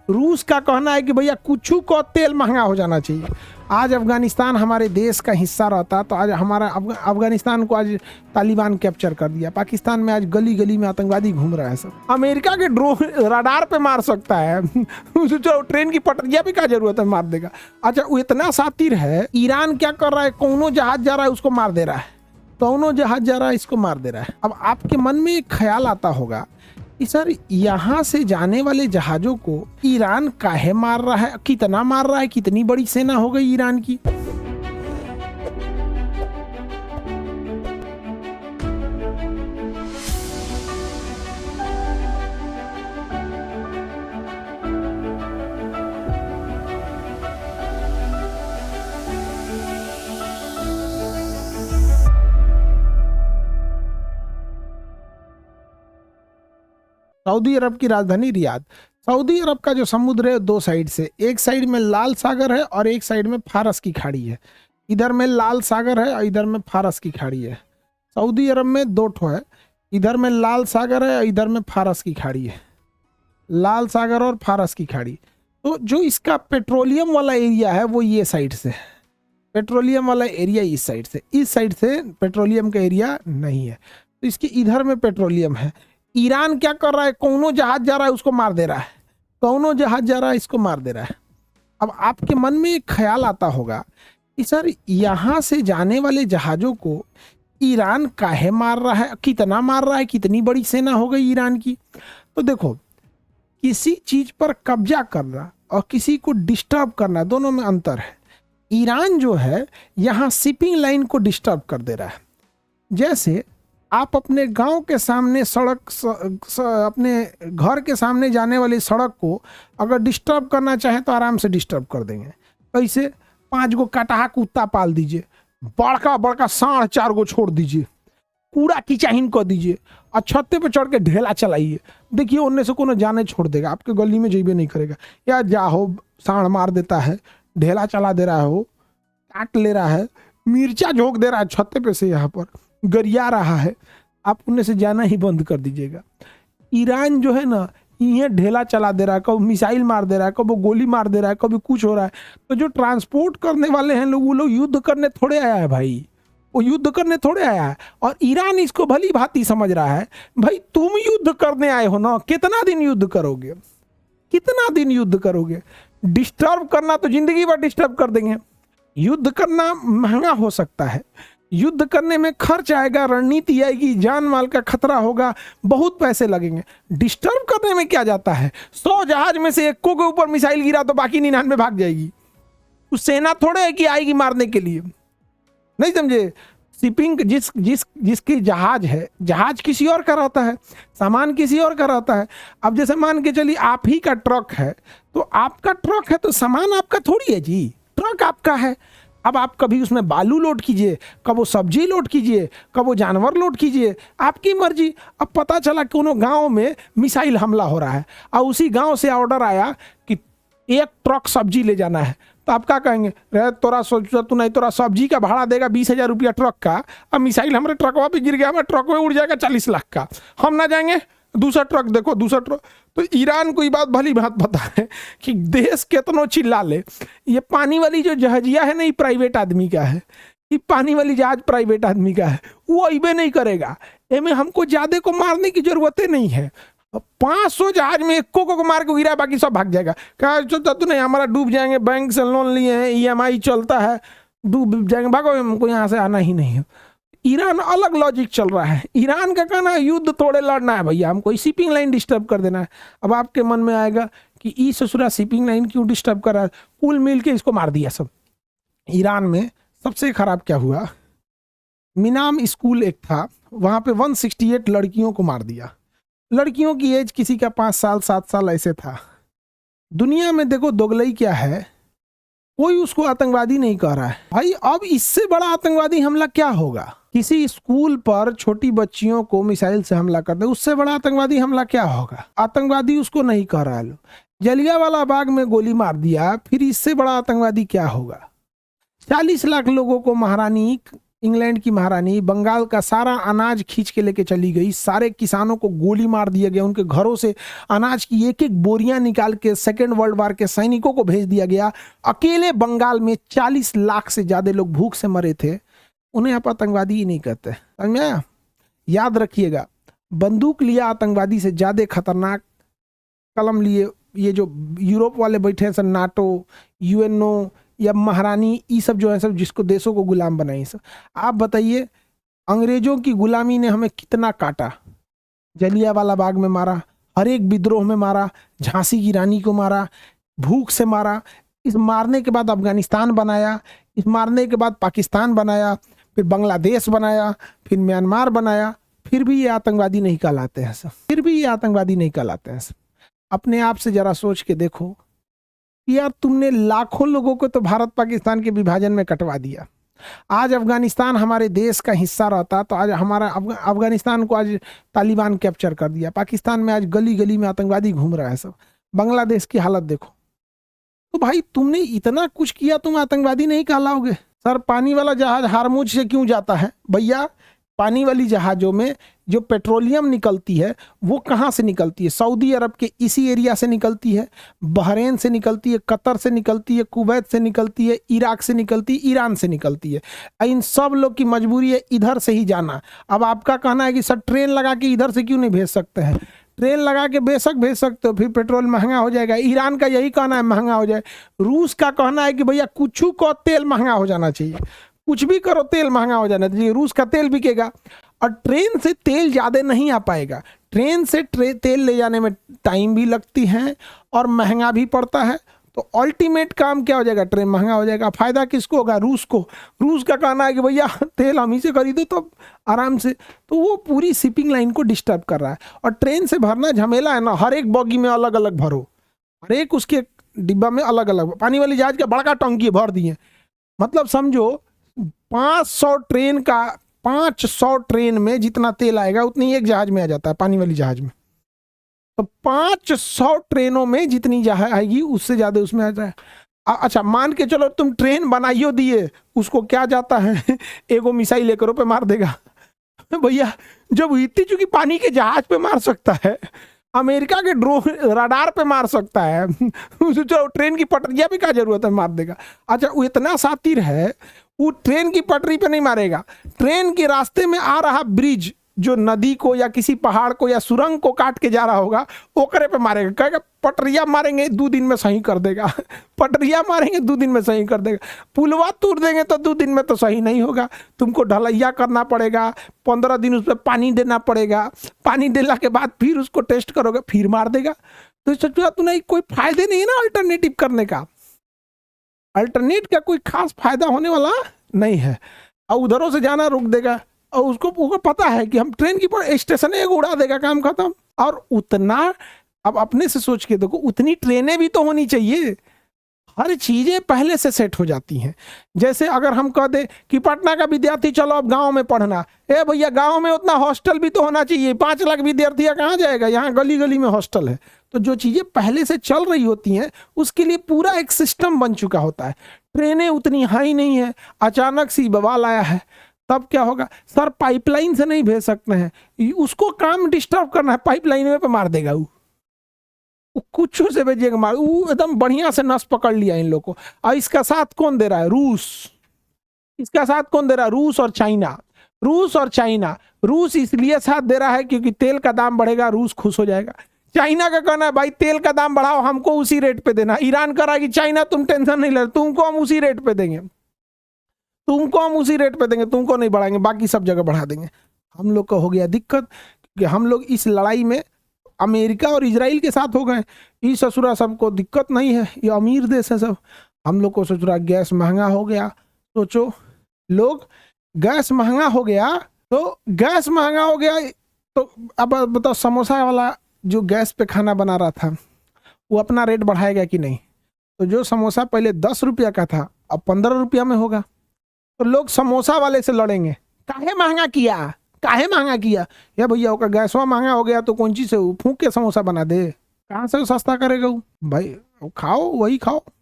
रूस का कहना है कि भैया कुछ को तेल महंगा हो जाना चाहिए। आज अफगानिस्तान हमारे देश का हिस्सा रहता तो आज हमारा अफगानिस्तान को आज तालिबान कैप्चर कर दिया। पाकिस्तान में आज गली गली में आतंकवादी घूम रहा है सब। अमेरिका के ड्रोन रडार पे मार सकता है चलो ट्रेन की पटरिया पे क्या जरूरत है, मार देगा। अच्छा वो इतना सातिर है, ईरान क्या कर रहा है, कौनो जहाज जा रहा है उसको मार दे रहा है, कौनो जहाज जा रहा है इसको मार दे रहा है। अब आपके मन में एक ख्याल आता होगा कि सर यहाँ से जाने वाले जहाजों को ईरान काहे मार रहा है, कितना मार रहा है, कितनी बड़ी सेना हो गई ईरान की। सऊदी अरब की राजधानी रियाद। सऊदी अरब का जो समुद्र है दो साइड से, एक साइड में लाल सागर है और एक साइड में फारस की खाड़ी है। इधर में लाल सागर है और इधर में फारस की खाड़ी है। सऊदी अरब में दो ठो है, इधर में लाल सागर है और इधर में फारस की खाड़ी है। लाल सागर और फारस की खाड़ी। तो जो इसका पेट्रोलियम वाला एरिया है वो ये साइड से, पेट्रोलियम वाला एरिया इस साइड से पेट्रोलियम का एरिया नहीं है। तो इसके इधर में पेट्रोलियम है। ईरान क्या कर रहा है, कौनो जहाज जा रहा है उसको मार दे रहा है, कौनो जहाज जा रहा है इसको मार दे रहा है। अब आपके मन में एक ख्याल आता होगा कि सर यहाँ से जाने वाले जहाजों को ईरान काहे मार रहा है, कितना मार रहा है, कितनी बड़ी सेना हो गई ईरान की। तो देखो, किसी चीज पर कब्जा करना और किसी को डिस्टर्ब करना दोनों में अंतर है। ईरान जो है यहाँ शिपिंग लाइन को डिस्टर्ब कर दे रहा है। जैसे आप अपने गांव के सामने सड़क अपने घर के सामने जाने वाली सड़क को अगर डिस्टर्ब करना चाहें तो आराम से डिस्टर्ब कर देंगे। कैसे? 5 गो कटहा कुत्ता पाल दीजिए, बड़का बड़का सांड 4 गो छोड़ दीजिए, कूड़ा किचाहिन कर दीजिए और छत्ते पे चढ़ के ढेला चलाइए। देखिए उनमें से कोनो जाने छोड़ देगा, आपके गली में जेबे नहीं करेगा। या जाहो सांड मार देता है, ढेला चला दे रहा हो, काट ले रहा है, मिर्चा झोंक दे रहा है छत्ते पे से, यहाँ पर गरिया रहा है, आप उनमें से जाना ही बंद कर दीजिएगा। ईरान जो है ना ये ढेला चला दे रहा है, कभी मिसाइल मार दे रहा है, कभी गोली मार दे रहा है, कभी कुछ हो रहा है। तो जो ट्रांसपोर्ट करने वाले हैं लोग, वो लोग युद्ध करने थोड़े आया है भाई, वो युद्ध करने थोड़े आया है। और ईरान इसको भली भांति समझ रहा है, भाई तुम युद्ध करने आए हो ना, कितना दिन युद्ध करोगे, कितना दिन युद्ध करोगे। डिस्टर्ब करना तो जिंदगी भर डिस्टर्ब कर देंगे। युद्ध करना महंगा हो सकता है, युद्ध करने में खर्च आएगा, रणनीति आएगी, जान माल का खतरा होगा, बहुत पैसे लगेंगे। डिस्टर्ब करने में क्या जाता है, 100 जहाज में से 1 के ऊपर मिसाइल गिरा तो बाकी 99 भाग जाएगी। उस सेना थोड़े है कि आएगी मारने के लिए, नहीं समझे। शिपिंग जिसकी जहाज है, जहाज किसी और का रहता है, सामान किसी और का रहता है। अब जैसे मान के चलिए आप ही का ट्रक है, तो आपका ट्रक है तो सामान आपका थोड़ी है जी, ट्रक आपका है। अब आप कभी उसमें बालू लोड कीजिए, कब वो सब्जी लोड कीजिए, कब वो जानवर लोड कीजिए, आपकी मर्जी। अब पता चला कोनो गांव में मिसाइल हमला हो रहा है और उसी गांव से ऑर्डर आया कि 1 ट्रक सब्जी ले जाना है, तो आप क्या कहेंगे, रे तोरा सोचा तू नहीं, तोरा सब्जी का भाड़ा देगा 20,000 रुपया ट्रक का, अब मिसाइल हमारे ट्रकवा पे गिर गया, हमारे ट्रक में उड़ जाएगा 40 लाख का, हम ना जाएंगे, दूसरा ट्रक देखो, दूसरा ट्रक। तो ईरान को ये बात भली बात पता है कि देश कितनो चिल्ला ले, ये पानी वाली जो जहाजिया है ना, ये प्राइवेट आदमी का है, ये पानी वाली जहाज प्राइवेट आदमी का है, वो अबे नहीं करेगा। एमे हमको ज्यादा को मारने की जरूरत नहीं है। 500 जहाज में 1 को मार के गिरा, बाकी सब भाग जाएगा। क्या चलता तो नहीं, हमारा डूब जाएंगे, बैंक से लोन लिए हैं, EMI चलता है, डूब जाएंगे, भागो, हमको यहाँ से आना ही नहीं है। ईरान अलग लॉजिक चल रहा है। ईरान का कहना है युद्ध थोड़े लड़ना है भैया, हमको शिपिंग लाइन डिस्टर्ब कर देना है। अब आपके मन में आएगा कि ई ससुरा शिपिंग लाइन क्यों डिस्टर्ब कर रहा है, कुल मिल के इसको मार दिया सब। ईरान में सबसे खराब क्या हुआ, मिनाम स्कूल एक था, वहां पे 168 लड़कियों को मार दिया। लड़कियों की एज किसी का 5 साल 7 साल ऐसे था। दुनिया में देखो दोगलई क्या है, कोई उसको आतंकवादी नहीं कह रहा है भाई। अब इससे बड़ा आतंकवादी हमला क्या होगा, किसी स्कूल पर छोटी बच्चियों को मिसाइल से हमला कर दे, उससे बड़ा आतंकवादी हमला क्या होगा। आतंकवादी उसको नहीं कह रहा है। लोग जलियांवाला बाग में गोली मार दिया, फिर इससे बड़ा आतंकवादी क्या होगा। 40 लाख लोगों को महारानी इंग्लैंड की महारानी बंगाल का सारा अनाज खींच के लेके चली गई, सारे किसानों को गोली मार दिया गया, उनके घरों से अनाज की एक एक बोरियां निकाल के सेकेंड वर्ल्ड वार के सैनिकों को भेज दिया गया। अकेले बंगाल में 40 लाख से ज्यादा लोग भूख से मरे थे। उन्हें आप आतंकवादी ही नहीं कहते, समझ में आया? याद रखिएगा, बंदूक लिया आतंकवादी से ज्यादा खतरनाक, कलम लिए ये जो यूरोप वाले बैठे हैं सब, नाटो, यूएनओ या महारानी, ये सब जो है सब जिसको देशों को गुलाम बनाई सब। आप बताइए, अंग्रेजों की गुलामी ने हमें कितना काटा, जलियांवाला बाग में मारा, हर एक विद्रोह में मारा, झांसी की रानी को मारा, भूख से मारा। इस मारने के बाद अफगानिस्तान बनाया, इस मारने के बाद पाकिस्तान बनाया, फिर बांग्लादेश बनाया, फिर म्यांमार बनाया, फिर भी ये आतंकवादी नहीं कहलाते हैं सब, फिर भी ये आतंकवादी नहीं कहलाते हैं सब। अपने आप से जरा सोच के देखो यार, तुमने लाखों लोगों को तो भारत पाकिस्तान के विभाजन में कटवा दिया। आज अफगानिस्तान हमारे देश का हिस्सा रहता तो आज हमारा अफगानिस्तान को आज तालिबान कैप्चर कर दिया। पाकिस्तान में आज गली गली में आतंकवादी घूम रहा है सब। बांग्लादेश की हालत देखो। तो भाई तुमने इतना कुछ किया, तुम आतंकवादी नहीं कहलाओगे? सर पानी वाला जहाज हारमुज से क्यों जाता है भैया? पानी वाली जहाज़ों में जो पेट्रोलियम निकलती है वो कहाँ से निकलती है? सऊदी अरब के इसी एरिया से निकलती है, बहरीन से निकलती है, कतर से निकलती है, कुवैत से निकलती है, इराक से निकलती है, ईरान से निकलती है। इन सब लोग की मजबूरी है इधर से ही जाना। अब आपका कहना है कि सर ट्रेन लगा के इधर से क्यों नहीं भेज सकते हैं? ट्रेन लगा के बेशक भेज सकते हो, फिर पेट्रोल महंगा हो जाएगा। ईरान का यही कहना है महंगा हो जाए। रूस का कहना है कि भैया कुछ को तेल महंगा हो जाना चाहिए, कुछ भी करो तेल महंगा हो जाना चाहिए, रूस का तेल बिकेगा। और ट्रेन से तेल ज़्यादा नहीं आ पाएगा। ट्रेन से तेल ले जाने में टाइम भी लगती है और महंगा भी पड़ता है। तो अल्टीमेट काम क्या हो जाएगा? ट्रेन महंगा हो जाएगा। फायदा किसको होगा? रूस को। रूस का कहना है कि भैया तेल हम ही से खरीदो तो आराम से। तो वो पूरी शिपिंग लाइन को डिस्टर्ब कर रहा है। और ट्रेन से भरना झमेला है ना, हर एक बॉगी में अलग अलग भरो, हर एक उसके डिब्बा में अलग अलग। पानी वाली जहाज का बड़का टंकी भर दिए, मतलब समझो 500 ट्रेन में जितना तेल आएगा उतनी एक जहाज में आ जाता है, पानी वाली जहाज में। तो 500 ट्रेनों में जितनी जहाज आएगी उससे ज्यादा उसमें आ जाए। अच्छा मान के चलो तुम ट्रेन बनाइयो दिए, उसको क्या जाता है एगो मिसाइल लेकर पे मार देगा भैया। जब इतनी चूंकि पानी के जहाज पे मार सकता है, अमेरिका के ड्रोन रडार पे मार सकता है चलो ट्रेन की पटरिया पे क्या जरूरत है, मार देगा। अच्छा वो इतना सातिर है, वो ट्रेन की पटरी पे नहीं मारेगा, ट्रेन के रास्ते में आ रहा ब्रिज जो नदी को या किसी पहाड़ को या सुरंग को काट के जा रहा होगा ओकरे पे मारेगा। कहेगा पटरिया मारेंगे 2 दिन में सही कर देगा पटरिया मारेंगे 2 दिन में सही कर देगा। पुलवा तोड़ देंगे तो 2 दिन में तो सही नहीं होगा, तुमको ढलैया करना पड़ेगा, 15 दिन उस पर पानी देना पड़ेगा, पानी देने के बाद फिर उसको टेस्ट करोगे फिर मार देगा। तो सोचो तो नहीं, कोई फायदे नहीं है ना अल्टरनेटिव करने का। अल्टरनेट का कोई खास फायदा होने वाला नहीं है। और उधरों से जाना रोक देगा और उसको पता है कि हम ट्रेन की स्टेशन एक उड़ा देगा, काम खत्म। और उतना अब अपने से सोच के देखो, उतनी ट्रेनें भी तो होनी चाहिए। हर चीजें पहले से सेट हो जाती हैं। जैसे अगर हम कह दे कि पटना का विद्यार्थी चलो अब गांव में पढ़ना, ए भैया गांव में उतना हॉस्टल भी तो होना चाहिए। 5 लाख विद्यार्थी कहाँ जाएगा? यहाँ गली गली में हॉस्टल है। तो जो चीजें पहले से चल रही होती हैं उसके लिए पूरा एक सिस्टम बन चुका होता है। ट्रेनें उतनी हाई नहीं है, अचानक सी बवाल आया है, तब क्या होगा? सर पाइपलाइन से नहीं भेज सकते हैं, उसको काम डिस्टर्ब करना है, पाइपलाइन में पे मार देगा वो कुछ से भेजिएगा मार। वो एकदम बढ़िया से नस पकड़ लिया इन लोगों को। और इसका साथ कौन दे रहा है? रूस। इसका साथ कौन दे रहा है? रूस और चाइना। रूस और चाइना। रूस इसलिए साथ दे रहा है क्योंकि तेल का दाम बढ़ेगा, रूस खुश हो जाएगा। चाइना का कहना है भाई तेल का दाम बढ़ाओ, हमको उसी रेट पे देना। ईरान कह रहा है कि चाइना तुम टेंशन नहीं ले, तुमको हम उसी रेट पे देंगे, तुमको हम उसी रेट पे देंगे, तुमको नहीं बढ़ाएंगे, बाकी सब जगह बढ़ा देंगे। हम लोग का हो गया दिक्कत कि हम लोग इस लड़ाई में अमेरिका और इजराइल के साथ हो गए। ये ससुरा सबको दिक्कत नहीं है, ये अमीर देश है सब। हम लोग को ससुरा गैस महंगा हो गया। सोचो लोग, गैस महंगा हो गया तो गैस महंगा हो गया तो अब बताओ समोसा वाला जो गैस पे खाना बना रहा था वो अपना रेट बढ़ाएगा कि नहीं? तो जो समोसा पहले 10 रुपया का था अब 15 रुपया में होगा। तो लोग समोसा वाले से लड़ेंगे, काहे महंगा किया, काहे महंगा किया? या भैया होगा गैसवा महंगा हो गया तो कौन चीज से फूंक के समोसा बना दे, कहाँ से सस्ता करेगा वो? भाई खाओ, वही खाओ।